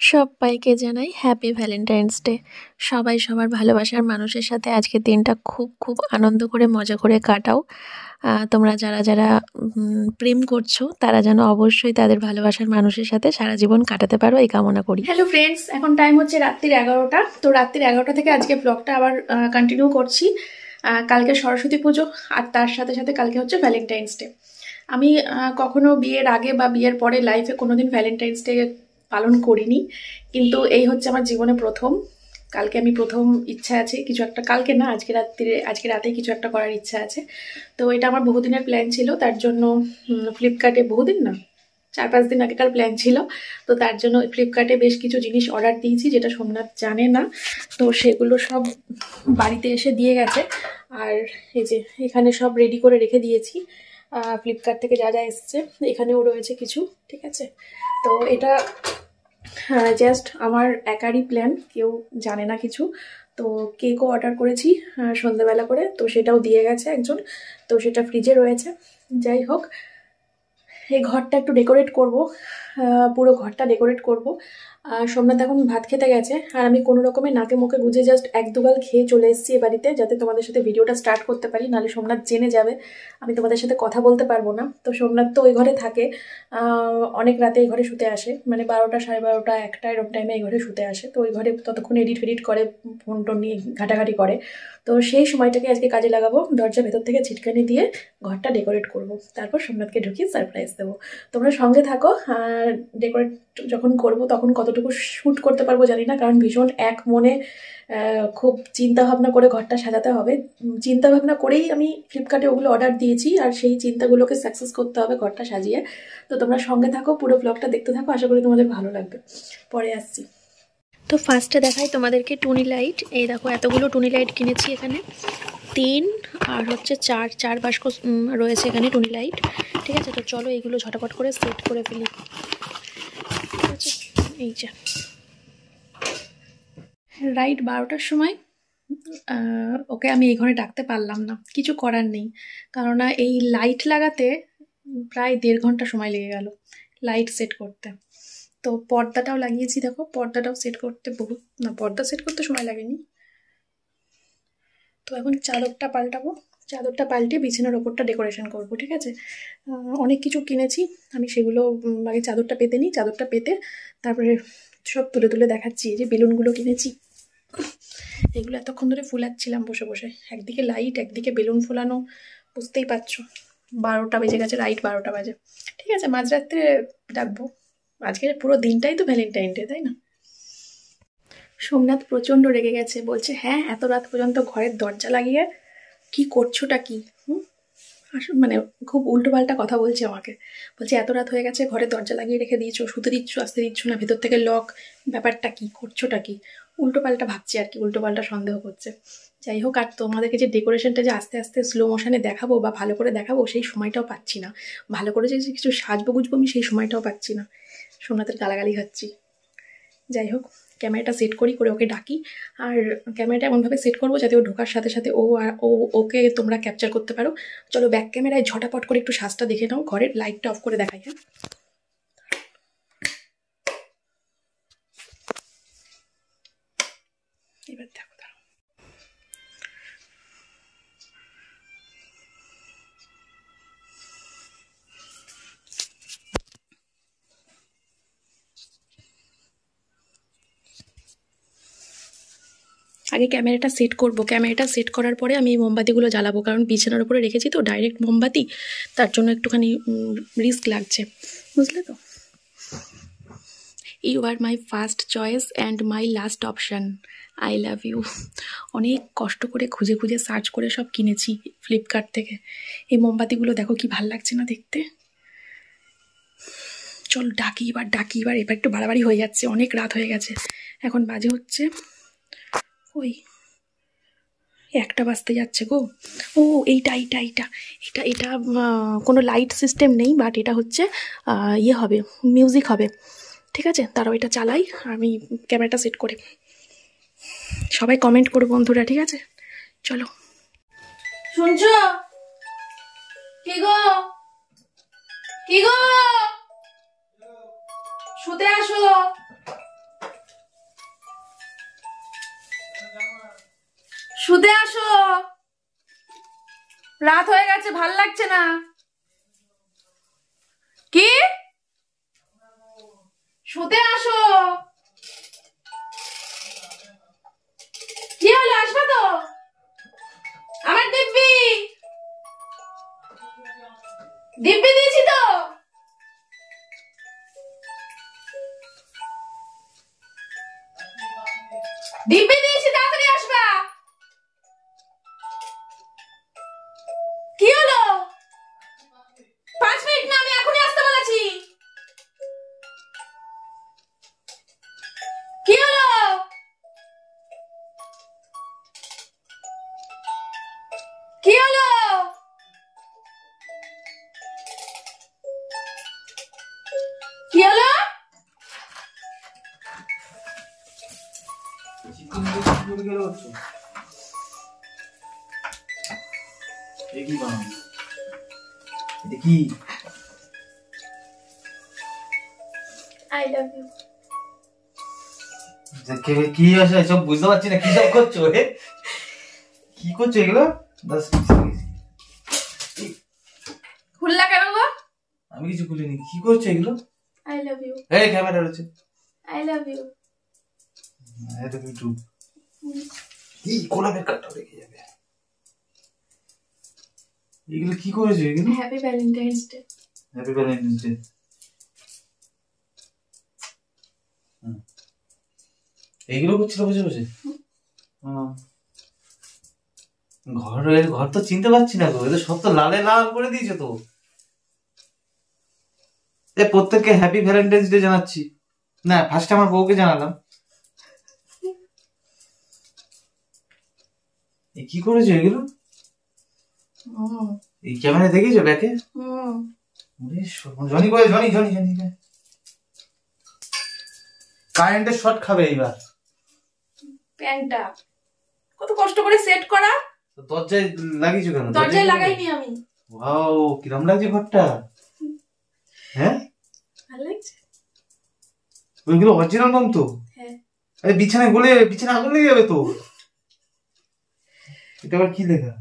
সবাইকে জানাই happy valentine's day. সবাই সবার ভালোবাসার মানুষের সাথে আজকের দিনটা খুব খুব আনন্দ করে মজা করে কাটাও। তোমরা যারা যারা প্রেম করছো তারা যেন অবশ্যই তাদের ভালোবাসার মানুষের সাথে সারা জীবন কাটাতে পারো এই কামনা করি। হ্যালো ফ্রেন্ডস, এখন টাইম হচ্ছে রাত্রির 11টা। তো রাত্রির 11টা থেকে আজকে ব্লগটা আবার কন্টিনিউ করছি। কালকে সরস্বতী পুজো আর তার সাথে সাথে কালকে হচ্ছে ভ্যালেন্টাইন্স ডে। আমি কখনো বিয়ের আগে বা বিয়ের পরে লাইফে কোনোদিন ভ্যালেন্টাইন্স ডে পালন করিনি, কিন্তু এই হচ্ছে আমার জীবনে প্রথম। কালকে আমি প্রথম ইচ্ছা আছে কিছু একটা, কালকে না আজকে রাতে কিছু একটা করার ইচ্ছা আছে। তো এটা আমার বহুদিনের প্ল্যান ছিল, তার জন্য ফ্লিপকার্টে, বহুদিন না 4-5 দিন আগেকার প্ল্যান ছিল। তো তার জন্য ফ্লিপকার্টে বেশ কিছু জিনিস অর্ডার দিয়েছি যেটা সোমনাথ জানে না। তো সেগুলো সব বাড়িতে এসে দিয়ে গেছে। আর এই যে এখানে সব রেডি করে রেখে দিয়েছি ফ্লিপকার্ট থেকে যা যা এসছে। এখানেও রয়েছে কিছু, ঠিক আছে। তো এটা জাস্ট আমার একারই প্ল্যান, কেউ জানে না কিছু। তো কেকও অর্ডার করেছি সন্ধ্যেবেলা করে, তো সেটাও দিয়ে গেছে একজন। তো সেটা ফ্রিজে রয়েছে। যাই হোক, এই ঘরটা একটু ডেকোরেট করব, পুরো ঘরটা ডেকোরেট করব। সোমনাথ এখন ভাত খেতে গেছে, আর আমি কোনো রকমে নাকে মুখে গুজে জাস্ট 1-2 গাল খেয়ে চলে এসেছি এ বাড়িতে, যাতে তোমাদের সাথে ভিডিওটা স্টার্ট করতে পারি। নাহলে সোমনাথ জেনে যাবে, আমি তোমাদের সাথে কথা বলতে পারবো না। তো সোমনাথ তো ওই ঘরে থাকে, অনেক রাতে এই ঘরে শুতে আসে, মানে 12টা, 12:30, 1টা এরকম টাইমে এই ঘরে শুতে আসে। তো ওই ঘরে ততক্ষণ এডিট ফেডিট করে, ফোন টোন নিয়ে ঘাটাঘাটি করে। তো সেই সময়টাকে আজকে কাজে লাগাবো, দরজা ভেতর থেকে ছিটকানি দিয়ে ঘরটা ডেকোরেট করব, তারপর সোমনাথকে ঢুকিয়ে সারপ্রাইজ দেবো। তোমরা সঙ্গে থাকো। ডেকোরেট যখন করব তখন কতটুকু শ্যুট করতে পারবো জানি না, কারণ ভীষণ এক মনে খুব চিন্তা ভাবনা করে ঘরটা সাজাতে হবে। চিন্তা ভাবনা করেই আমি ফ্লিপকার্টে ওগুলো অর্ডার দিয়েছি, আর সেই চিন্তাগুলোকে সাকসেস করতে হবে ঘরটা সাজিয়ে। তো তোমরা সঙ্গে থাকো, পুরো ব্লগটা দেখতে থাকো, আশা করি তোমাদের ভালো লাগবে। পরে আসছি। তো ফার্স্টে দেখাই তোমাদেরকে টুনি লাইট। এই দেখো এতগুলো টুনি লাইট কিনেছি, এখানে 3 আর হচ্ছে 4 বাস্ক রয়েছে এখানে টুনি লাইট, ঠিক আছে। তো চলো এইগুলো ঝটাপট করে সেট করে ফেলি, ঠিক আছে। এই যে রাইট 12টার সময় ওকে আমি এই ঘরে ডাকতে পারলাম না, কিছু করার নেই, কেননা এই লাইট লাগাতে প্রায় 1.5 ঘন্টা সময় লেগে গেল লাইট সেট করতে। তো পর্দাটাও লাগিয়েছি, দেখো পর্দাটাও সেট করতে পর্দা সেট করতে সময় লাগেনি। তো এখন চাদরটা পাল্টাবো, চাদরটা পাল্টে বিছানার ওপরটা ডেকোরেশন করব, ঠিক আছে। অনেক কিছু কিনেছি, আমি সেগুলো আগে চাদরটা পেতে নিই। চাদরটা পেতে তারপরে সব তুলে তুলে দেখাচ্ছি। এই যে বেলুনগুলো কিনেছি, এগুলো এতক্ষণ ধরে ফুলাচ্ছিলাম বসে বসে, একদিকে লাইট একদিকে বেলুন ফুলানো, বুঝতেই পারছো। 12টা বেজে গেছে, রাইট 12টা বাজে, ঠিক আছে। মাঝরাত্রে ডাকবো, আজকে পুরো দিনটাই তো ভ্যালেন্টাইন ডে, তাই না। সোমনাথ প্রচণ্ড রেগে গেছে, বলছে হ্যাঁ এত রাত পর্যন্ত ঘরের দরজা লাগিয়ে কি করছোটা কি। মানে খুব উল্টোপাল্টা কথা বলছে আমাকে, বলছে এত রাত হয়ে গেছে ঘরের দরজা লাগিয়ে রেখে দিয়েছো, শুতে দিচ্ছ, আসতে দিচ্ছ না, ভেতর থেকে লক, ব্যাপারটা কি, করছোটা কি। উল্টোপাল্টা ভাবছি আর কি, উল্টোপাল্টা সন্দেহ করছে। যাই হোক, আর তোমাদেরকে যে ডেকোরেশনটা যে আস্তে আস্তে স্লো মোশনে দেখাবো বা ভালো করে দেখাবো, সেই সময়টাও পাচ্ছি না। ভালো করে যে কিছু সাজবো গুজবো আমি, সেই সময়টাও পাচ্ছি না। সোমনাথের গালাগালি খাচ্ছি। যাই হোক, ক্যামেরাটা সেট করে ওকে ডাকি। আর ক্যামেরাটা এমনভাবে সেট করবো যাতে ও ঢোকার সাথে সাথে ওকে তোমরা ক্যাপচার করতে পারো। চলো ব্যাক ক্যামেরায় ঝটাপট করে একটু সাজটা দেখে নাও, ঘরের লাইটটা অফ করে দেখাই। হ্যাঁ, এবার দেখো। আগে ক্যামেরাটা সেট করব, ক্যামেরাটা সেট করার পরে আমি এই মোমবাতিগুলো জ্বালাবো, কারণ বিছানার উপরে রেখেছি তো ডাইরেক্ট মোমবাতি, তার জন্য একটুখানি রিস্ক লাগছে, বুঝলে তো। You are my first choice and my last option, I love you. অনেক কষ্ট করে খুঁজে খুঁজে সার্চ করে সব কিনেছি ফ্লিপকার্ট থেকে। এই মোমবাতিগুলো দেখো কি ভাল লাগছে না দেখতে। চল ডাকি এবার, এবার একটু বাড়াবাড়ি হয়ে যাচ্ছে, অনেক রাত হয়ে গেছে। এখন বাজে হচ্ছে ওই 1টা বাজতে যাচ্ছে গো। ও এইটা কোনো লাইট সিস্টেম নেই, বাট এটা হচ্ছে ইয়ে হবে, মিউজিক হবে, ঠিক আছে। তারাও এটা চালাই, আমি ক্যামেরাটা সেট করে। সবাই কমেন্ট করো বন্ধুরা, ঠিক আছে। চলো। শুনছো কি গো, কি গো, শুতে আসো। শুতে আসো, রাত হয়ে গেছে, ভাল লাগছে না। কি? শুতে আসো। কি হলো, আসবে তো? আমার দিব্যি দিব্যি দিয়েছি তো। দিব্যি দিয়েছি, তাড়াতাড়ি আসবা। কি হলো? 5 মিনিট না, আমি এখনই আসতে বলেছি। কি হলো? কি হলো? কি হলো? কি আই লাভ ইউ। কি আছে সব বুঝতে পারছি না, কি সব করছো? কি করছো এগুলো? খুললা কেন গো? আমি কিছু খুলিনি। কি করছো এগুলো? I love you. এই ক্যামেরা রয়েছে। I love you. এটা ইউটিউব। এই কোলাপের কাটটা রেখে যাবে। এগুলো কি করেছো এগুলো? Happy valentine's day. Happy valentine's day. এইগুলো করছিল বসে বসে? ঘর তো চিনতে পারছি না গো, এদের সব তো লালে লাল করে দিয়েছে তো। প্রত্যেককে হ্যাপি ভ্যালেন্টাইন্স ডে জানাচ্ছি। না, ফার্স্ট আমার বউকে জানালাম। কি করেছো এগুলো? এই ক্যামেরা দেখেছো ব্যাকে? জনি কই? জনি জনি জনি কারেন্টের শর্ট খাবে এইবার। প্যান্টটা কত কষ্ট করে সেট করা। দরজায় লাগিয়েছো কেন? দরজায় লাগাইনি আমি। ওয়াও, কিরম লাগছে ঘরটা? হ্যাঁ, ভালো লাগছে। ওইগুলো অরিজিনাল রং তো? হ্যাঁ। আরে বিছানায় গলে বিছানা আগুন লেগে যাবে তো। এটা আবার কি লেখা?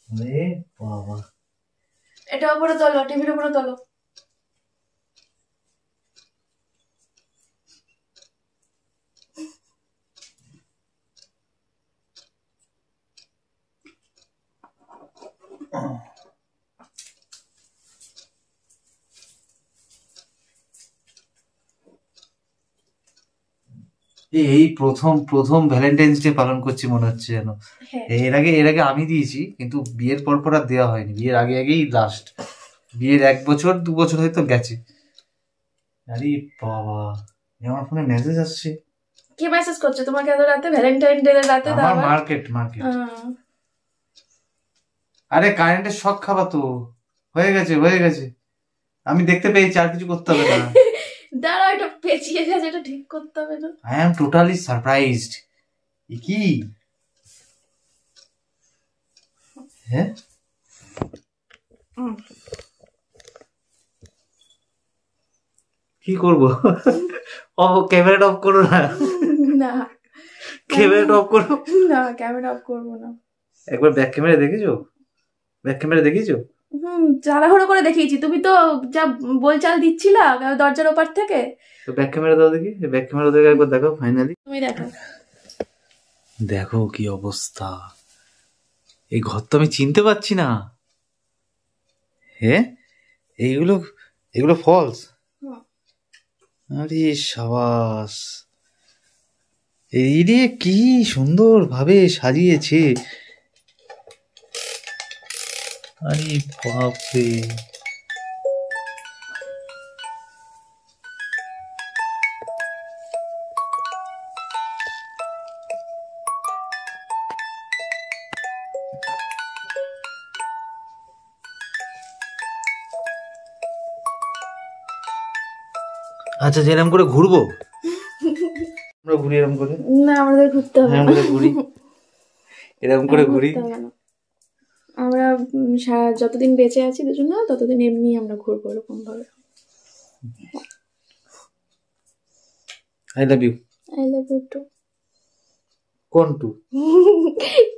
আরে বাবা, এটা উপরে তোলো, টিভির উপরে তোলো। এই প্রথম প্রথম ভ্যালেন্টাইন্স ডে পালন করছি মনে হচ্ছে যেন। এর আগে আমি দিয়েছি, কিন্তু বিয়ের পর পর আর দেওয়া হয়নি। বিয়ের আগে আগেই লাস্ট। বিয়ের 1 বছর 2 বছর হয়তো গেছে। আরে বাবা, আমার ফোনে মেসেজ আসছে। কি মেসেজ করছে তোমাকে এত রাতে? ভ্যালেন্টাইন ডে এর রাতে? আমার মার্কেট। আরে কারেন্টের শক খাবা তো। হয়ে গেছে। আমি দেখতে পেয়েছি, আর কিছু করতে হবে না। দাঁড়াও, এটা পেঁচিয়ে গেছে, এটা ঠিক করতে হবে না। I am totally surprised. কি? হ্যাঁ, কি করবো? ক্যামেরাটা অফ করো না। না, ক্যামেরাটা অফ করো না, ক্যামেরা অফ করবো না। একবার ব্যাক ক্যামেরা দেখেছো? তাড়াহুড়ো করে দেখিয়েছি। তুমি তো যা বলচাল দিচ্ছিলা দরজার ওপার থেকে। তো ব্যাক ক্যামেরা দাও দেখি। ব্যাক ক্যামেরা দেখে একবার দেখো ফাইনালি। তুমি দেখো। দেখো কি অবস্থা। এই ঘর তো আমি চিনতে পারছি না। হ্যাঁ, এগুলো ফলস। আরে সাবাস, এই রে কি সুন্দর ভাবে সাজিয়েছে। আরে বাপরে, আচ্ছা যেরকম করে ঘুরবো আমরা ঘুরি এরকম করে? না, আমাদের ঘুরতে হবে না। ঘুরি এরকম করে ঘুরি। আমরা যতদিন বেঁচে আছি দুজন না, ততদিন এমনি আমরা ঘুরবো এরকম ভাবে। I love you. I love you too. কোন টু?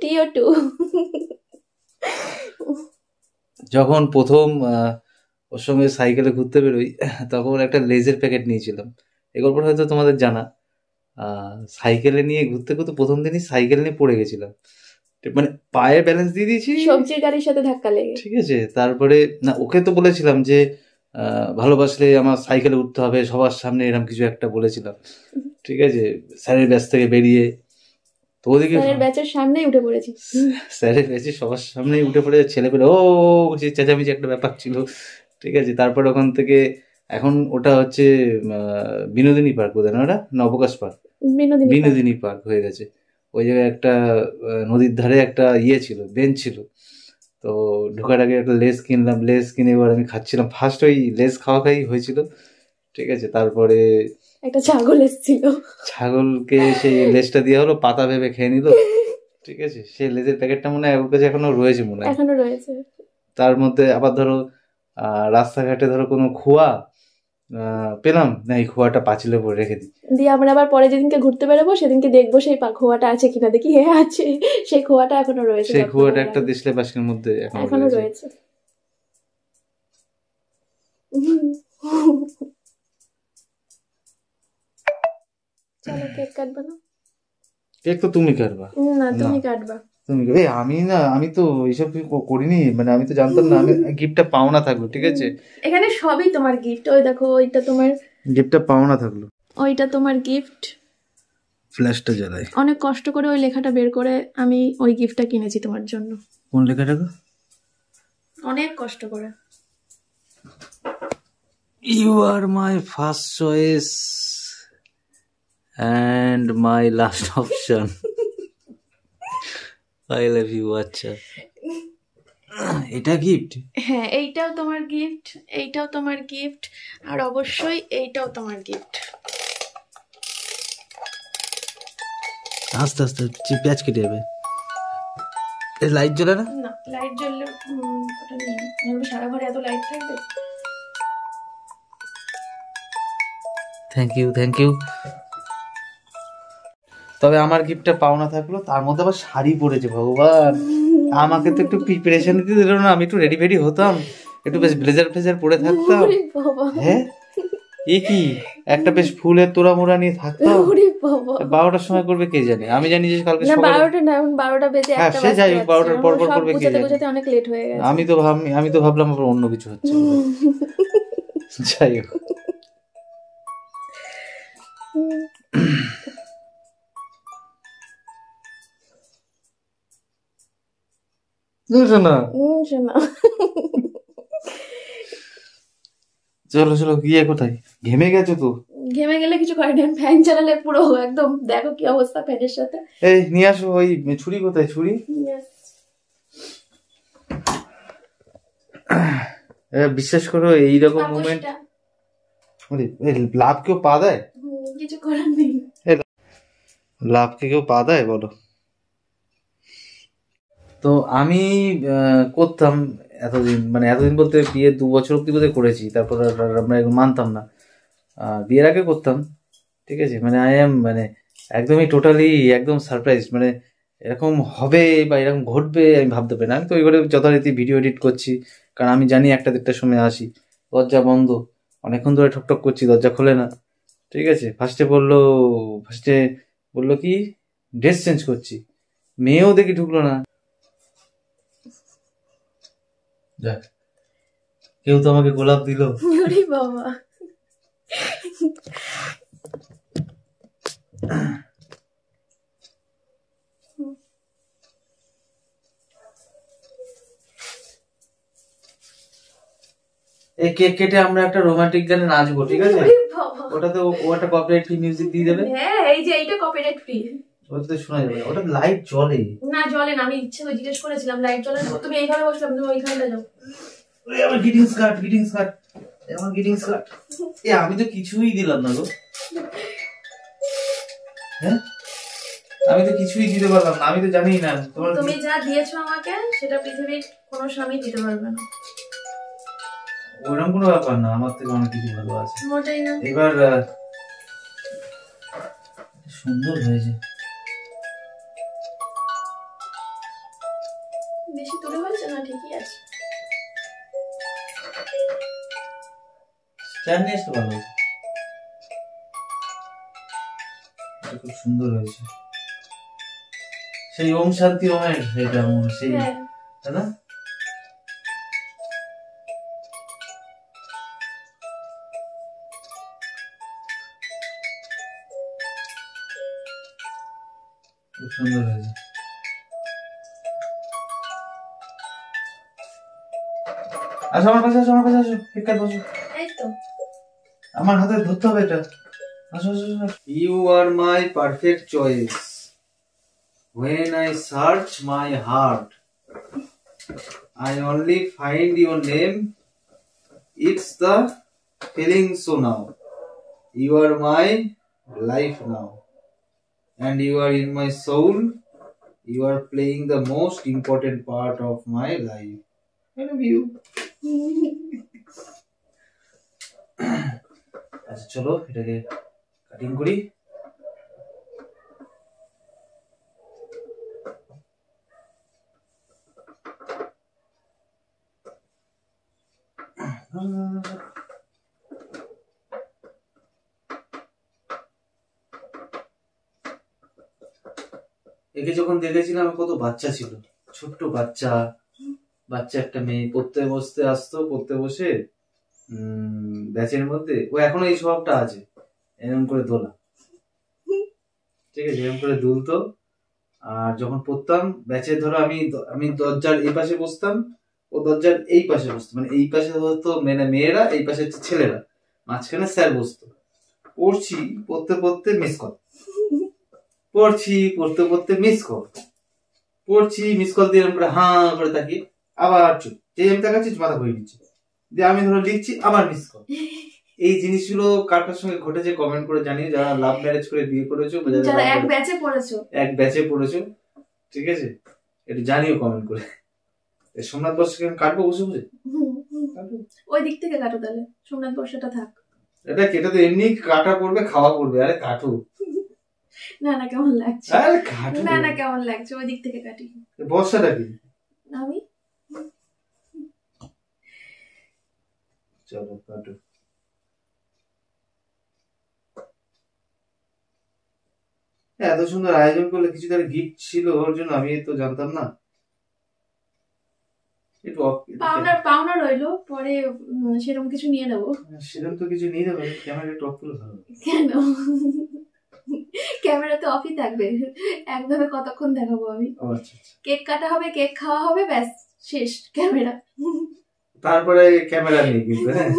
টিও 2। যখন প্রথম ওর সঙ্গে সাইকেলে ঘুরতে বেরোই তখন একটা লেজের প্যাকেট নিয়েছিলাম। এই গল্পটা হয়তো তোমাদের জানা। সাইকেলে নিয়ে ঘুরতে ঘুরতে প্রথম দিনই সাইকেল নিয়ে পড়ে গেছিলাম, মানে পায়ে ব্যালেন্স দিয়ে দিয়েছি, সবজির গাড়ির সাথে ধাক্কা লেগে। ঠিক আছে। তারপরে না, ওকে তো বলেছিলাম যে ভালোবাসলে আমার সাইকেলে উঠতে হবে সবার সামনে, এরকম কিছু একটা বলেছিলাম, ঠিক আছে। স্যারের ব্যাচ থেকে বেরিয়ে তো ওদিকে স্যারের ব্যাচের সামনেই উঠে পড়েছি, স্যারের ব্যাচে সবার সামনেই উঠে পড়ে ছেলে পেলে ও চেঁচামেচি একটা ব্যাপার ছিল, ঠিক আছে। তারপরে ওখান থেকে এখন ওটা হচ্ছে বিনোদিনী পার্ক, বোধ হয় না ওটা নবকাশ পার্ক, বিনোদিনী পার্ক হয়ে গেছে। ওই জায়গায় একটা নদীর ধারে একটা ইয়ে ছিল, বেঞ্চ ছিল। তো ঢোকার আগে একটা লেস কিনলাম, লেস কিনে এবার আমি খাচ্ছিলাম। ফার্স্ট ওই লেস খাওয়া খাই হয়েছিল, ঠিক আছে। তারপরে একটা ছাগল এসেছিল, ছাগলকে সেই লেসটা দিয়ে হলো পাতা ভেবে খেয়ে নিল, ঠিক আছে। সেই লেজের প্যাকেটটা মনে হয় ওর কাছে এখনো রয়েছে, মনে হয় এখনো রয়েছে। তার মধ্যে আবার ধরো রাস্তাঘাটে ধরো কোনো খোয়া পেলাম না, এই খোয়াটা পাঁচিলে পরে রেখে দিই, দিয়ে আমরা আবার পরে যেদিনকে ঘুরতে বেরোবো সেদিনকে দেখবো সেই খোয়াটা আছে কিনা, দেখি হ্যাঁ আছে, সেই খোয়াটা এখনো রয়েছে। সেই খোয়াটা একটা দেশলে বাস্কের মধ্যে এখনো রয়েছে। চলো কেক কাটবা না? কেক তো তুমি কাটবা। না তুমি কাটবা। তুমি আমি না, আমি তো এইসব করিনি, মানে আমি তো জানতাম না। আমি গিফটটা পাওনা থাকলো, ঠিক আছে। এখানে সবই তোমার গিফট। ওই দেখো ওইটা তোমার গিফটটা পাওনা থাকলো, ওইটা তোমার গিফট। ফ্ল্যাশটা জ্বালাই। অনেক কষ্ট করে ওই লেখাটা বের করে আমি ওই গিফটটা কিনেছি তোমার জন্য। কোন লেখাটা গো? অনেক কষ্ট করে। You are my first choice and my last option, I love you. আচ্ছা, এটা গিফট? হ্যাঁ, এইটাও তোমার গিফট, এইটাও তোমার গিফট, আর অবশ্যই এইটাও তোমার গিফট। আস্তে আস্তে পেঁয়াজ কেটে যাবে। লাইট জ্বলে না? না, লাইট জ্বললে ওটা নেই, সারা ঘরে এত লাইট থাকবে। Thank you, thank you. তবে আমার গিফটটা পাওনা থাকলো, তার মধ্যে আবার শাড়ি পরেছে। ভগবান, আমাকে তো একটু প্রিপারেশন দিতে দিল না, আমি একটু রেডি ফেডি হতাম, একটু বেশ ব্লেজার ফ্লেজার পরে থাকতাম। হ্যাঁ, এ কি একটা বেশ ফুলের তোড়া মোড়া নিয়ে থাকতাম। 12টার সময় করবে কে জানে, আমি জানি যে কালকে সকালে 12টা না, 12টা বেজে একটা বাজে। সে যাই হোক, 12টার পর পর করবে কে জানে। অনেক লেট হয়ে গেছে। আমি তো ভাবলাম আবার অন্য কিছু হচ্ছে। যাই হোক, চলো চলো, গিয়ে কোথায়? ঘেমে গেছো তো? ঘেমে গেলে কিছু করে না, ফ্যান চালালে পুরো একদম দেখো কি অবস্থা ফ্যানের সাথে। এই নিয়ে আসো, ওই ছুরি কোথায়? ছুরি বিশ্বাস করো এইরকম মোমেন্ট লাভ কেউ পা দেয়? কিছু করার নেই, লাভকে কেউ পা দেয় বলো? তো আমি করতাম এতদিন, মানে এতদিন বলতে বিয়ে 2 বছর অব্দি বোধহয় করেছি, তারপর আমরা মানতাম না। বিয়ের আগে করতাম, ঠিক আছে। মানে আই এম মানে একদমই টোটালি একদম সারপ্রাইজ, মানে এরকম হবে বা এরকম ঘটবে আমি ভাবতে পারি না। আমি তো ওই করে যথারীতি ভিডিও এডিট করছি, কারণ আমি জানি 1টা-1:00টার সময় আসি, দরজা বন্ধ, অনেকক্ষণ ধরে ঠকঠক করছি, দরজা খোলে না, ঠিক আছে। ফার্স্টে বললো কি ড্রেস চেঞ্জ করছি, মেয়েও দেখি ঢুকলো না। যাক, কেউ তো আমাকে গোলাপ দিল। বাবা এই কেক কেটে আমরা একটা রোমান্টিক গানে নাচবো, ঠিক আছে। ওটাতে ও একটা কপিরাইট ফ্রি মিউজিক দিয়ে দেবে। হ্যাঁ, এই যে এইটা কপিরাইট ফ্রি, ওটাতে শোনা যাবে। ওটা লাইট জ্বলে না? জ্বলে না, আমি ইচ্ছে করে জিজ্ঞেস করেছিলাম লাইট জ্বলে না। তুমি এইভাবে বসলাম, তুমি ওইখানটা যাও। আমার গ্রিটিংস কার্ড, আমার গ্রিটিংস কার্ড। আমি তো কিছুই দিলাম না গো। হ্যাঁ, আমি তো কিছুই দিতে পারলাম না, আমি তো জানি না। তুমি যা দিয়েছো আমাকে সেটা পৃথিবীর কোনো স্বামী দিতে পারবে না। ওরকম কোনো ব্যাপার না, আমার থেকে অনেক কিছু ভালো আছে। মোটেই না। এবার সুন্দর হয়েছে। চেয়ার নিয়ে আসতে ভালো হয়েছে, খুব সুন্দর হয়েছে, সেই ওম শান্তি ওমের সেটা সেই, তাই না? খুব সুন্দর হয়েছে। আসো আমার পাশে, আসো আমার পাশে, আসো ঠিক বসো। এই তো আমার হাতে ধরতে হবে এটা। আসো আসো। You are my perfect choice when I search my heart I only find your name, it's the feeling so now, you are my life now and you are in my soul, you are playing the most important part of my life, I love you. আচ্ছা চলো এটাকে cutting করি। একে যখন দেখেছিলাম কত বাচ্চা ছিল, ছোট্ট বাচ্চা, বাচ্চা একটা মেয়ে পড়তে বসতে আসতো, পড়তে বসে ব্যাচের মধ্যে ও এখনো এই স্বভাবটা আছে, এরকম করে দোলা, ঠিক আছে, এরকম করে দুলতো। আর যখন পড়তাম ব্যাচে, ধরো আমি দরজার এই পাশে বসতাম, ও দরজার এই পাশে বসতো, মানে এই পাশে হতো মেয়েরা, এই পাশে হচ্ছে ছেলেরা, মাঝখানে স্যার বসতো। পড়ছি পড়তে পড়তে মিস কল, পড়ছি পড়তে পড়তে মিস কল, পড়ছি মিস কল দিয়ে এরকম করে হাঁ করে তাকিয়ে আবার চুপ, যে আমি তাকাচ্ছি মাথা ঘুরে নিচ্ছে, দিয়ে আমি ধরো লিখছি আবার মিস কল। এই জিনিসগুলো কার কার সঙ্গে ঘটেছে কমেন্ট করে জানিয়ে, যারা লাভ ম্যারেজ করে বিয়ে করেছো, যারা এক ব্যাচে পড়েছো, ঠিক আছে, একটু জানিও কমেন্ট করে। সোমনাথ বর্ষকে আমি কাটবো বসে বসে, ওই দিক থেকে কাটো তাহলে, সোমনাথ বর্ষটা থাক। এটা কেটে তো এমনি কাটা পড়বে, খাওয়া পড়বে, আরে কাটো না না কেমন লাগছে, আরে কাটো না না কেমন লাগছে, ওই দিক থেকে কাটি। বর্ষাটা কি আমি চলো কাটো। এত সুন্দর আয়োজন করলে কিছু তার গিফট ছিল ওর জন্য, আমি তো জানতাম না। একটু পাওনা রইলো, পরে সেরকম কিছু নিয়ে নেবো। সেরকম তো কিছু নিয়ে নেবো, ক্যামেরা একটু অফ করলে ভালো। কেন? ক্যামেরা তো অফই থাকবে, একভাবে কতক্ষণ দেখাবো আমি? কেক কাটা হবে, কেক খাওয়া হবে, ব্যাস শেষ ক্যামেরা। তারপরে ক্যামেরা নেই কিন্তু, হ্যাঁ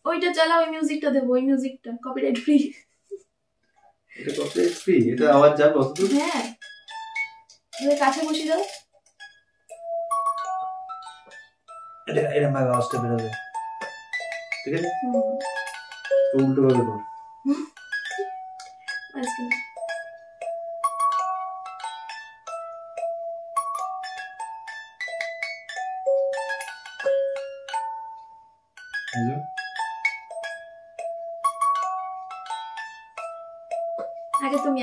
ওইটা চালাও, ওই মিউজিকটা দেবো, ওই মিউজিকটা কপিরাইট ফ্রি। এটা কপিরাইট ফ্রি? এটা আওয়াজ যাবে অতদূর? হ্যাঁ, তুমি কাছে বসে দাও, এটা এরকম ভাবে আওয়াজটা বেরোবে, ঠিক আছে? উল্টো ভাবে কর। আগে তুমি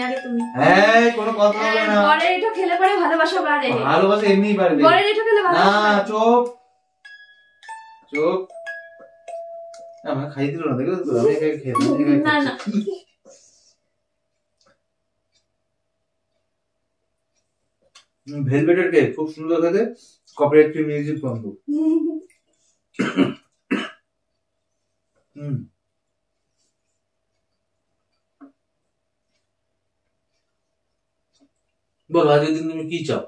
হ্যাঁ, কোনো কথা হবে না। বরের এটা খেলে পরে ভালোবাসা বাড়ে, ভালোবাসা এমনিই বাড়বে। বরের এটা খেলে ভালোবাসা না, চুপ চুপ, আমার খাই দিল না, দেখো তো আমি একাই খেয়ে না না। ভেলভেটের কেক খুব সুন্দর খেতে, কপিরাইট ফ্রি মিউজিক বন্ধ। বলো আজকের দিন তুমি কি চাও?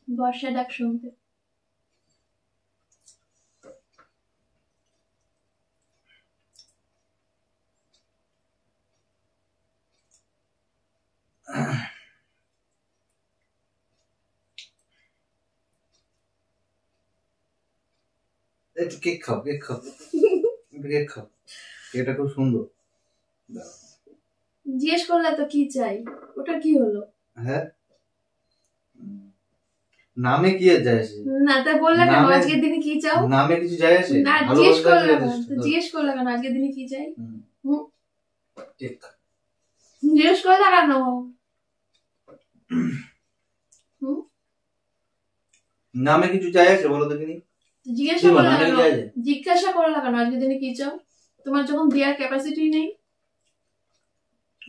বর্ষা ডাক শুনতে। একটু কেক খাও, কেক খাও, কেক খাও, এটা খুব সুন্দর। জিজ্ঞেস করলে তো কি চাই, ওটা কি হলো? হ্যাঁ, নামে কি আর যায় আসে? না তা বললে কেন আজকের দিনে কি চাও? নামে কিছু যায় আসে? না জিজ্ঞেস করলে কেন, জিজ্ঞেস করলে কেন আজকের দিনে কি চাই? ঠিক, জিজ্ঞেস করলে কেন? নামে কিছু যায় আছে বলো দেখিনি? জিজ্ঞাসা করো না কেন? জিজ্ঞাসা করো না কেন আজকের দিনে কি চাও? তোমার যখন দেওয়ার ক্যাপাসিটি নেই,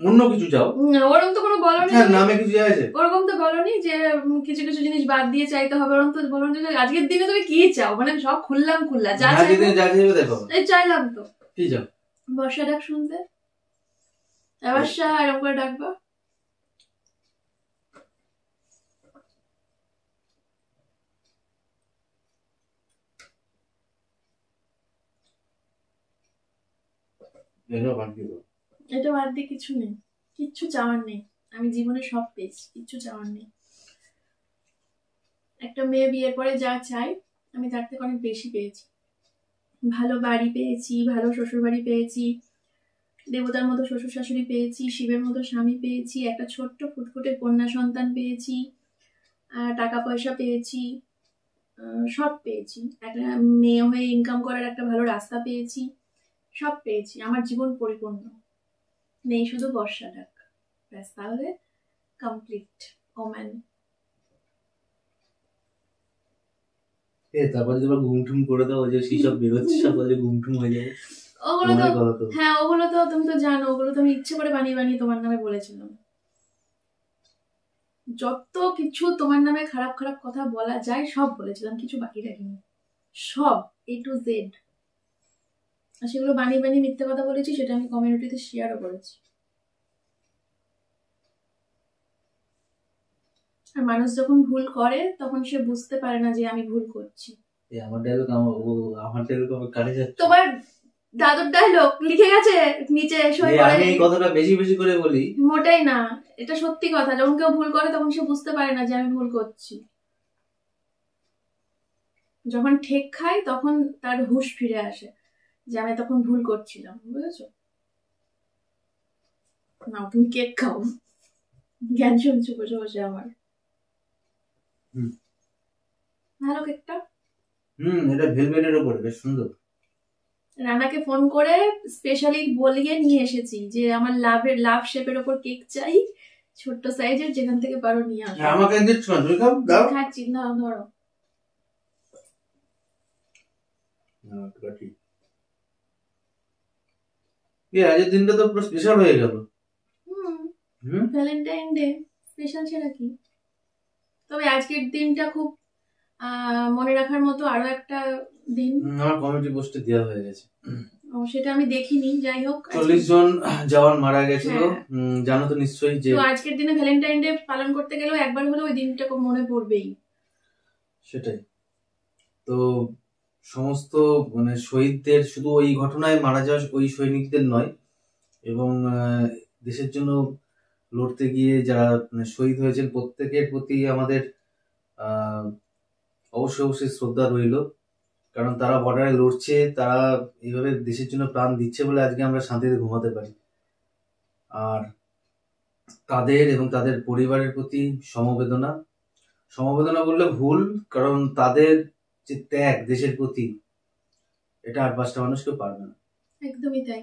অন্য কিছু চাও। ওরকম তো কোনো বলো নি। নামে কিছু যায় আছে ওরকম তো বলনি যে কিছু কিছু জিনিস বাদ দিয়ে চাইতে হবে। ওরকম তো বলো যে আজকের দিনে তুমি কি চাও, মানে সব খুল্লা যা চাইবে দেখো। এই চাইলাম তো। কি চাও? বর্ষা ডাক শুনতে। বর্ষা এরকম করে ডাকবা। এটা বাদ দিয়ে কিছু নেই, কিচ্ছু চাওয়ার নেই। আমি জীবনে সব পেয়েছি, কিচ্ছু চাওয়ার নেই। একটা মেয়ে বিয়ের পরে যা চাই আমি তার থেকে অনেক বেশি পেয়েছি। ভালো বাড়ি পেয়েছি, ভালো শ্বশুর বাড়ি পেয়েছি, দেবতার মতো শ্বশুর শাশুড়ি পেয়েছি, শিবের মতো স্বামী পেয়েছি, একটা ছোট্ট ফুটফুটে কন্যা সন্তান পেয়েছি, টাকা পয়সা পেয়েছি, সব পেয়েছি। একটা মেয়ে হয়ে ইনকাম করার একটা ভালো রাস্তা পেয়েছি, সব পেয়েছি। আমার জীবন পরিপূর্ণ। নেই শুধু বর্ষা ডাক, ব্যাস, তাহলে কমপ্লিট ওম্যান। তারপরে তোমার ঘুমঠুম করে দাও, যে সব বেরোচ্ছে সব ঘুমঠুম হয়ে যাবে। ওগুলো তো হ্যাঁ, ওগুলো তো তুমি তো জানো, ওগুলো তো আমি ইচ্ছে করে বানিয়ে বানিয়ে তোমার নামে বলেছিলাম। যত কিছু তোমার নামে খারাপ খারাপ কথা বলা যায় সব বলেছিলাম, কিছু বাকি রাখিনি, সব A to Z। আর সেগুলো বানিয়ে বানিয়ে মিথ্যে কথা বলেছি, সেটা আমি কমিউনিটিতে শেয়ারও করেছি। আর মানুষ যখন ভুল করে তখন সে বুঝতে পারে না যে আমি ভুল করছি। তোমার দাদুর ডায়লগ লিখে গেছে নিচে, আমি এই কথাটা বেশি বেশি করে বলি। মোটেই না, এটা সত্যি কথা। যখন কেউ ভুল করে তখন সে বুঝতে পারে না যে আমি ভুল করছি। যখন ঠেক খায় তখন তার হুঁশ ফিরে আসে যে আমি তখন ভুল করছিলাম, বুঝেছো? না, তুমি কেক খাও, জ্ঞান শুনছো বসে বসে আমার। ভালো কেকটা। এটা ভেলভেটের উপরে, বেশ সুন্দর। রানাকে ফোন করে স্পেশালি বলিয়ে নিয়ে এসেছি যে আমার লাভ শেপের উপর কেক চাই, ছোট্ট সাইজের, যেখান থেকে পারো নিয়ে আসো। আমাকে দিচ্ছ না, তুমি খাও, দাও। খাচ্ছি, না ধরো। আজকের দিনটা তো পুরো স্পেশাল হয়ে গেল। ভ্যালেন্টাইন ডে স্পেশাল ছাড়া কি? তবে আজকের দিনটা খুব মনে রাখার মতো আরো একটা দিন। আমার কমিউনিটি পোস্টে দেওয়া হয়ে গেছে। সেটা আমি দেখিনি। যাই হোক, 40 জন জওয়ান মারা গেছিল, জানো তো নিশ্চয়ই। যে তো আজকের দিনে ভ্যালেন্টাইন ডে পালন করতে গেলেও একবার হলেও ওই দিনটা খুব মনে পড়বেই। সেটাই তো সমস্ত মানে শহীদদের, শুধু ওই ঘটনায় মারা যাওয়া ওই সৈনিকদের নয়, এবং দেশের জন্য লড়তে গিয়ে যারা শহীদ হয়েছেন প্রত্যেকের প্রতি আমাদের অবশ্যই অবশ্যই শ্রদ্ধা রইল। কারণ তারা বর্ডারে লড়ছে, তারা এইভাবে দেশের জন্য প্রাণ দিচ্ছে বলে আজকে আমরা শান্তিতে ঘুমাতে পারি। আর তাদের এবং তাদের পরিবারের প্রতি সমবেদনা বললে ভুল, কারণ তাদের যে ত্যাগ দেশের প্রতি, এটা আর 5টা মানুষ কেউ পারবে না। একদমই তাই।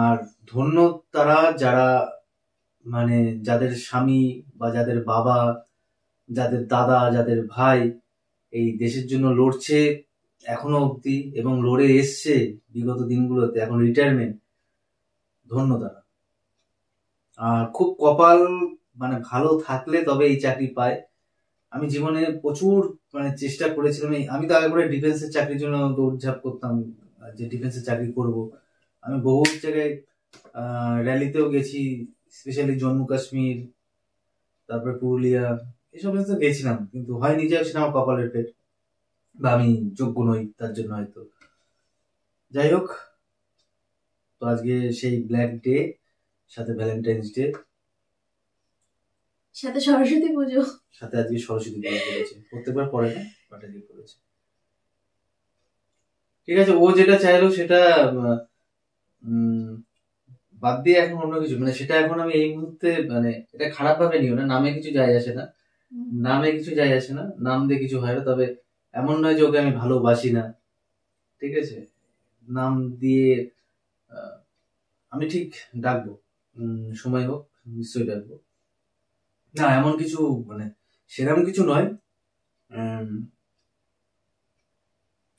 আর ধন্য তারা যারা মানে যাদের স্বামী বা যাদের বাবা, যাদের দাদা, যাদের ভাই এই দেশের জন্য লড়ছে এখনো অবধি, এবং লড়ে এসছে বিগত দিনগুলোতে, এখন রিটায়ারমেন্ট, ধন্য তারা। আর খুব কপাল মানে ভালো থাকলে তবে এই চাকরি পায়। আমি জীবনে প্রচুর মানে চেষ্টা করেছিলাম। আমি তো আগে করে ডিফেন্সের চাকরির জন্য দৌড়ঝাঁপ করতাম, যে ডিফেন্সের চাকরি করব। আমি বহু জায়গায় র্যালিতেও গেছি, স্পেশালি জম্মু কাশ্মীর, তারপরে পুরুলিয়া, এসব তো গেছিলাম, কিন্তু হয়নি। যে সেটা আমার কপালের পেট, বা আমি যোগ্য নই তার জন্য হয়তো। যাই হোক, তো আজকে সেই ব্ল্যাক ডে, সাথে ভ্যালেন্টাইন্স ডে, সাথে সরস্বতী পুজো, সাথে আজকে সরস্বতী পুজো করেছে। প্রত্যেকবার পরে না, বাট আজকে করেছে। ঠিক আছে, ও যেটা চাইলো সেটা বাদ দিয়ে এখন অন্য কিছু, মানে সেটা এখন আমি এই মুহূর্তে, মানে এটা খারাপ ভাবে নিও না, নামে কিছু যায় আসে না, নাম দিয়ে কিছু হয় না। তবে এমন নয় যে ওকে আমি ভালোবাসি না, ঠিক আছে? নাম দিয়ে আমি ঠিক ডাকবো, সময় হোক নিশ্চয়ই ডাকবো। না, এমন কিছু মানে সেরকম কিছু নয়।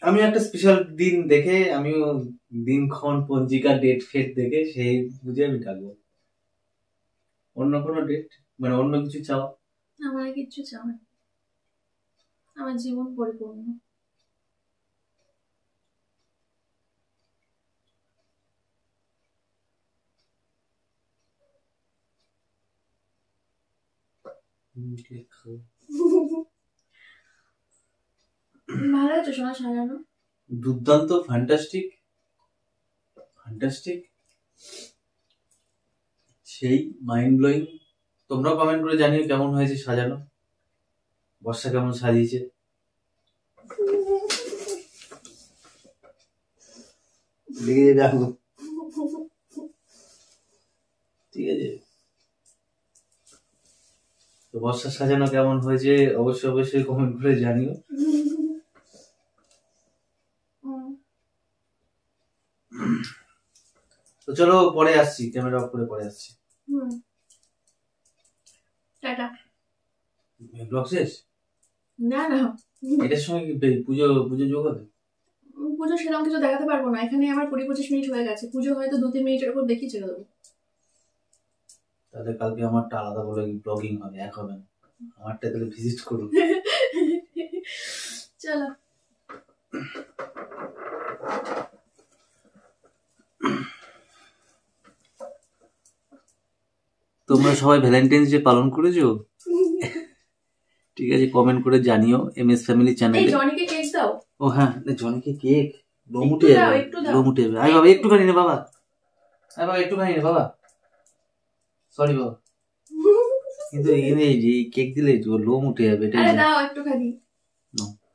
আমি একটা স্পেশাল দিন দেখে, আমিও দিনক্ষণ পঞ্জিকা ডেট ফেট দেখে সেই বুঝে আমি ডাকবো। অন্য কোনো ডেট মানে অন্য কিছু চাও? আমার কিচ্ছু চাও না, আমার জীবন পরিপূর্ণ। ভালো হয়েছে সোনা সাজানো, দুর্দান্ত, ফ্যান্টাস্টিক ফ্যান্টাস্টিক, সেই মাইন্ড ব্লোয়িং। তোমরাও কমেন্ট করে জানিও কেমন হয়েছে সাজানো, বর্ষা কেমন সাজিয়েছে। লিখে রাখবো, ঠিক আছে? তো বর্ষা সাজানো কেমন হয়েছে অবশ্যই অবশ্যই কমেন্ট করে জানিও। তো চলো পরে আসছি, ক্যামেরা অফ করে পরে আসছি। টাটা। ব্লগ শেষ? না না, এটার সময় কি পুজো পুজো যোগ হবে? পুজো সেরকম কিছু দেখাতে পারবো না, এখানে আমার 20-25 মিনিট হয়ে গেছে, পুজো হয়তো 2-3 মিনিটের উপর দেখিয়ে ছেড়ে দেবো। তাহলে কালকে আমারটা আলাদা বলে ব্লগিং হবে, এক হবে না। আমারটা তাহলে ভিজিট করুন। চলো। তোমরা সবাই ভ্যালেন্টাইন্স ডে পালন করেছো? ঠিক আছে, কমেন্ট করে জানিও এমএস ফ্যামিলি চ্যানেলে। জনিকে কেক দাও। ও হ্যাঁ, জনিকে কেক লোমুটে যাবে, লোমুটে যাবে। আয় বাবা একটুখানি নে বাবা, আয় বাবা একটুখানি নে বাবা, সরি বাবা। কিন্তু এখানে এই যে কেক দিলে লোম উঠে যাবে, এটা দাও একটুখানি।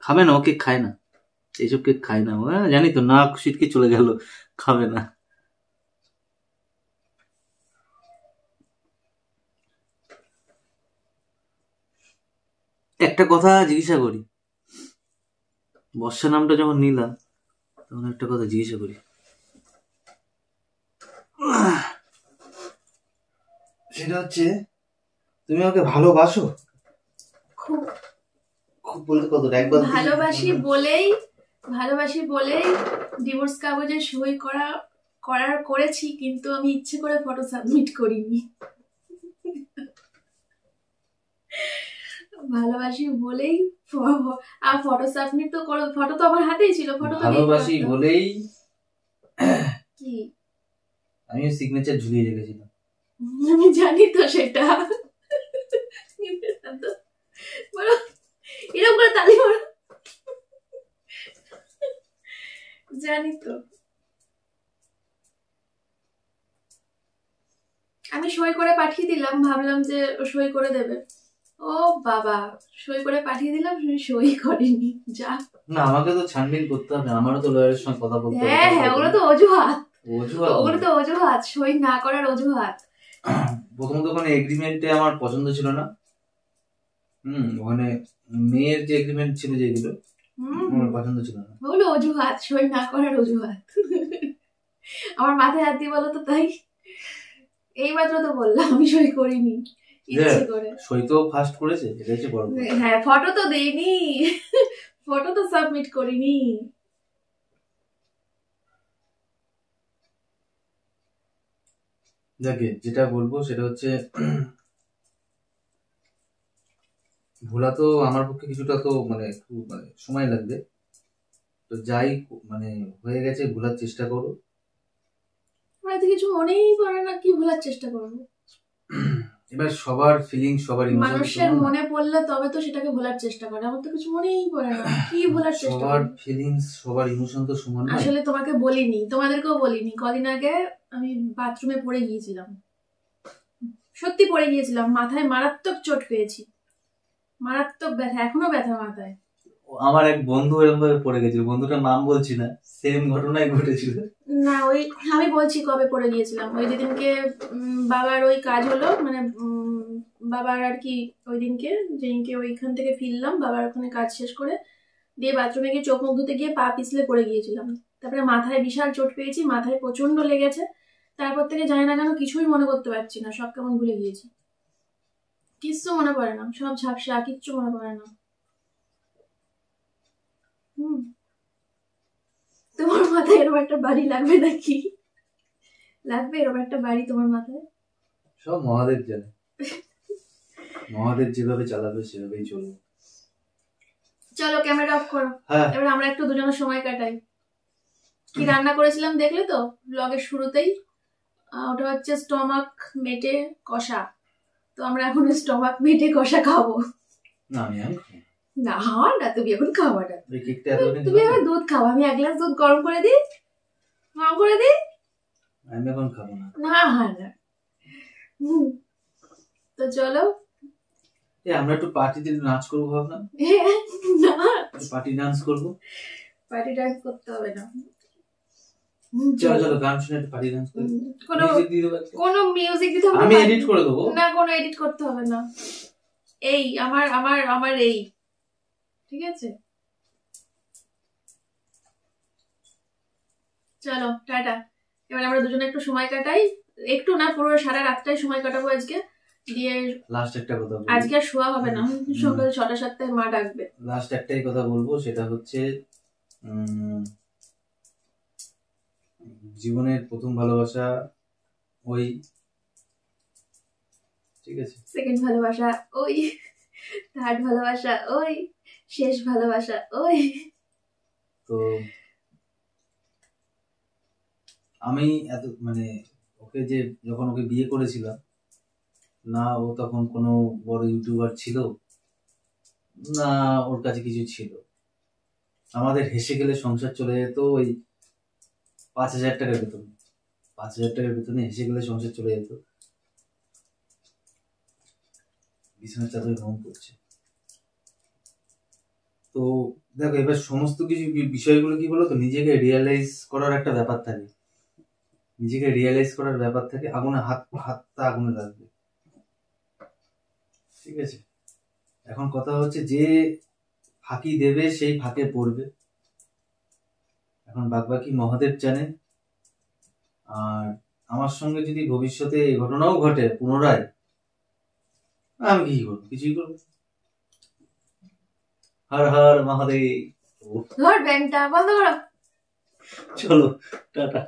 খাবে না, ও কেক খায় না, এইসব কেক খায় না। জানি তো, নাক সিটকে চলে গেল, খাবে না। একটা কথা জিজ্ঞাসা করি, বর্ষা নামটা যখন নিলাম তখন একটা কথা জিজ্ঞাসা করি, সেটা হচ্ছে তুমি আমাকে ভালোবাসো? খুব খুব বলতে কত? একবার ভালোবাসি বলেই ডিভোর্স কাগজে সই করেছি, কিন্তু আমি ইচ্ছে করে ফটো সাবমিট করিনি। ভালোবাসি বলেই আর ফটো সাবমিট তো ফটো তো আমার হাতেই ছিল, ফটো তো ভালোবাসি বলেই কি আমি সিগনেচার ঝুলিয়ে রেখেছিলাম। আমি জানি তো সেটা, এরকম করে তালি মারো, জানি তো। আমি সই করে পাঠিয়ে দিলাম, ভাবলাম যে সই করে দেবে। ও বাবা, সই করে পাঠিয়ে দিলাম, সই করেনি। যা না, আমাকে তো ছানবিন করতে হবে, আমারও তো লয়ারের সঙ্গে কথা বলতে হবে। হ্যাঁ, ওগুলো তো অজুহাত, সই না করার অজুহাত। প্রথমত ওখানে এগ্রিমেন্টে আমার পছন্দ ছিল না। ওখানে মেয়ের যে এগ্রিমেন্ট ছিল যেগুলো আমার পছন্দ ছিল না। ওগুলো অজুহাত, সই না করার অজুহাত। আমার মাথায় হাত দিয়ে বলো তো, তাই এইমাত্র তো বললাম আমি সই করিনি, ইচ্ছে করে। সই তো ফার্স্ট করেছে, এটা হচ্ছে বড় কথা। হ্যাঁ, ফটো তো দেইনি, ফটো তো সাবমিট করিনি। দেখে যেটা বলবো সেটা হচ্ছে, ভোলা তো আমার পক্ষে কিছুটা তো মানে সময় লাগবে। তো যাই মানে হয়ে গেছে, ভোলার চেষ্টা করো। আমার তো কিছু মনেই পড়ে না, কি ভোলার চেষ্টা করবো? এবার সবার ফিলিংস, সবার ইমোশন মানুষের মনে পড়লে তবে তো সেটাকে ভোলার চেষ্টা করে, আমার তো কিছু মনেই পড়ে না, কি ভোলার চেষ্টা? সবার ফিলিংস, সবার ইমোশন তো সমান না। আসলে তোমাকে বলিনি, তোমাদেরকেও বলিনি, কদিন আগে আমি বাথরুমে পড়ে গিয়েছিলাম, সত্যি পড়ে গিয়েছিলাম, মাথায় মারাত্মক চোট পেয়েছি, মারাত্মক ব্যথা, এখনো ব্যথা মাথায়। আমার এক বন্ধু এরকম ভাবে পড়ে গেছিল, বন্ধুটার নাম বলছি না, সেম ঘটনাই ঘটেছিল। না, ওই আমি বলছি কবে পড়ে গিয়েছিলাম, ওই যেদিনকে বাবার ওই কাজ হলো, মানে বাবার আর কি ওই দিনকে, যেদিনকে ওইখান থেকে ফিরলাম বাবার ওখানে কাজ শেষ করে, দিয়ে বাথরুমে গিয়ে চোখ মুখ ধুতে গিয়ে পা পিছলে পড়ে গিয়েছিলাম। তারপরে মাথায় বিশাল চোট পেয়েছি, মাথায় প্রচন্ড লেগেছে। তারপর থেকে জানি না কেন কিছুই মনে করতে পারছি না, সব কেমন ভুলে গিয়েছি, কিচ্ছু মনে পড়ে না, সব ঝাপসা, কিচ্ছু মনে পড়ে না। তোমার মাথায় এরকম একটা বাড়ি লাগবে নাকি? লাগবে এরকম একটা বাড়ি তোমার মাথায়? সব মহাদেব জানে, মহাদেব যেভাবে চালাবে সেভাবেই চলবে। চলো ক্যামেরা অফ করো। হ্যাঁ, এবার আমরা একটু দুজনের সময় কাটাই। কি রান্না করেছিলাম দেখলে তো ব্লগের শুরুতেই? ওটা হচ্ছে স্টমাক মেটে কষা। তো আমরা এখন স্টমাক মেটে কষা খাবো। না আমি আর খাবো না না, তুমি এখন খাওয়া না। এই কেকটা এতদিন তুমি এখন দুধ খাও, আমি 1 গ্লাস দুধ গরম করে দিই। আমি এখন খাবো না। না না। তো চলো আমরা একটু পার্টিতে নাচ করবো ভাবলাম। না, পার্টি ডান্স করবো। পার্টি ডান্স করতে হবে না। চলো চলো গান শুনে একটু পার্টি ডান্স করি। কোনো মিউজিক দিতে হবে? আমি এডিট করে দেবো। না, কোনো এডিট করতে হবে না। এই আমার আমার আমার এই ঠিক আছে। চলো টাটা। এবার আমরা দুজনে একটু সময় কাটাই, একটু না পুরো সারা রাতটাই সময় কাটাবো আজকে। দিয়ে লাস্ট একটা কথা বলবো, আজকে আর শোয়া হবে না, সকাল 6টা-7টায় মা ডাকবে। লাস্ট একটাই কথা বলবো, সেটা হচ্ছে জীবনের প্রথম ভালোবাসা ওই, ঠিক আছে, সেকেন্ড ভালোবাসা ওই, থার্ড ভালোবাসা ওই, শেষ ভালোবাসা ওই। তো আমি এত ওকে যে যখন ওকে বিয়ে করেছিলাম না, ও তখন কোনো বড় ইউটিউবার ছিল না, ওর কাছে কিছু ছিল। আমাদের হেসে গেলে সংসার চলে যেত ওই 5,000 টাকার বেতনে। 5,000 টাকার বেতনে হেসে গেলে সংসার চলে যেত। বিছানার চাদরে ঘুম করছে। তো দেখো, এবার সমস্ত কিছু বিষয়গুলো কি বলতো, নিজেকে রিয়েলাইজ করার একটা ব্যাপার থাকে, নিজেকে রিয়েলাইজ করার ব্যাপার থাকে। আগুনে হাতটা আগুনে লাগবে, ঠিক আছে। এখন কথা হচ্ছে যে ফাঁকি দেবে সেই ফাঁকে পড়বে। এখন বাকি মহাদেব জানে। আর আমার সঙ্গে যদি ভবিষ্যতে এই ঘটনাও ঘটে পুনরায়, আমি কি করবো? কিছুই করবো। হর হর মহাদেব। ধর ব্যাংকটা বন্ধ করো। চলো টাটা।